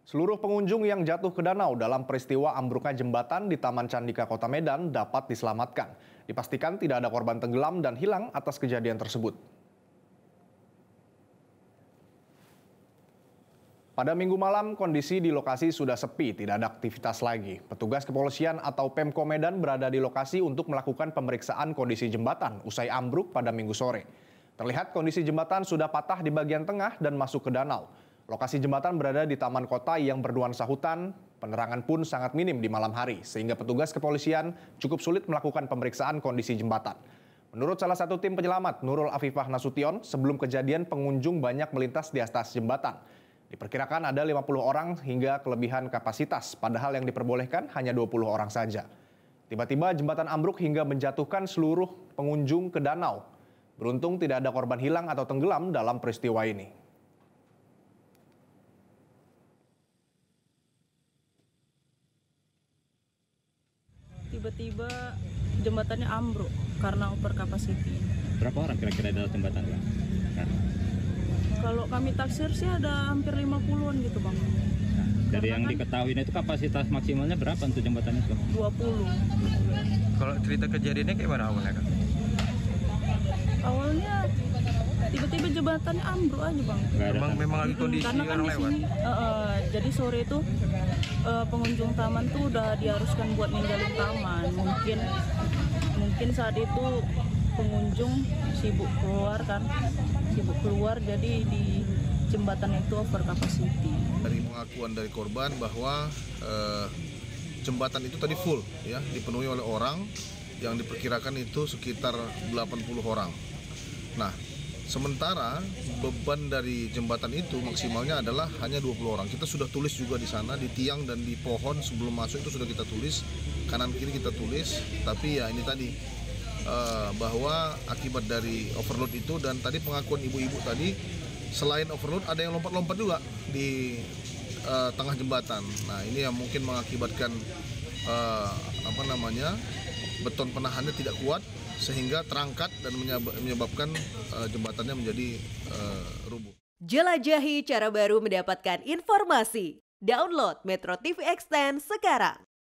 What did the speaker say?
Seluruh pengunjung yang jatuh ke danau dalam peristiwa ambruknya jembatan di Taman Candika Kota Medan dapat diselamatkan. Dipastikan tidak ada korban tenggelam dan hilang atas kejadian tersebut. Pada Minggu malam, kondisi di lokasi sudah sepi, tidak ada aktivitas lagi. Petugas kepolisian atau Pemko Medan berada di lokasi untuk melakukan pemeriksaan kondisi jembatan usai ambruk pada Minggu sore. Terlihat kondisi jembatan sudah patah di bagian tengah dan masuk ke danau. Lokasi jembatan berada di taman kota yang bernuansa hutan, penerangan pun sangat minim di malam hari, sehingga petugas kepolisian cukup sulit melakukan pemeriksaan kondisi jembatan. Menurut salah satu tim penyelamat, Nurul Afifah Nasution, sebelum kejadian pengunjung banyak melintas di atas jembatan. Diperkirakan ada 50 orang hingga kelebihan kapasitas, padahal yang diperbolehkan hanya 20 orang saja. Tiba-tiba jembatan ambruk hingga menjatuhkan seluruh pengunjung ke danau. Beruntung tidak ada korban hilang atau tenggelam dalam peristiwa ini. Tiba-tiba jembatannya ambruk karena over capacity. Berapa orang kira-kira dalam jembatan, Bang? Kalau kami taksir sih ada hampir 50-an gitu, Bang. Dari yang diketahui itu kapasitas maksimalnya berapa untuk jembatan itu? 20. Kalau cerita kejadiannya kayak mana awalnya, Kak? Awalnya tiba-tiba jembatannya ambruk aja, Bang. Memang lagi kondisi Karena kan orang di lewat. sini, jadi sore itu pengunjung taman tuh udah diharuskan buat ninggalin taman. Mungkin saat itu pengunjung sibuk keluar jadi di jembatan itu over capacity. Dari pengakuan dari korban bahwa jembatan itu tadi full ya, dipenuhi oleh orang yang diperkirakan itu sekitar 80 orang. Nah, sementara beban dari jembatan itu maksimalnya adalah hanya 20 orang. Kita sudah tulis juga di sana, di tiang dan di pohon sebelum masuk itu sudah kita tulis, kanan kiri kita tulis, tapi ya ini tadi bahwa akibat dari overload itu, dan tadi pengakuan ibu-ibu tadi, selain overload ada yang lompat-lompat juga di tengah jembatan. Nah, ini yang mungkin mengakibatkan beton penahannya tidak kuat sehingga terangkat dan menyebabkan jembatannya menjadi rubuh. Jelajahi cara baru mendapatkan informasi. Download Metro TV Extend sekarang.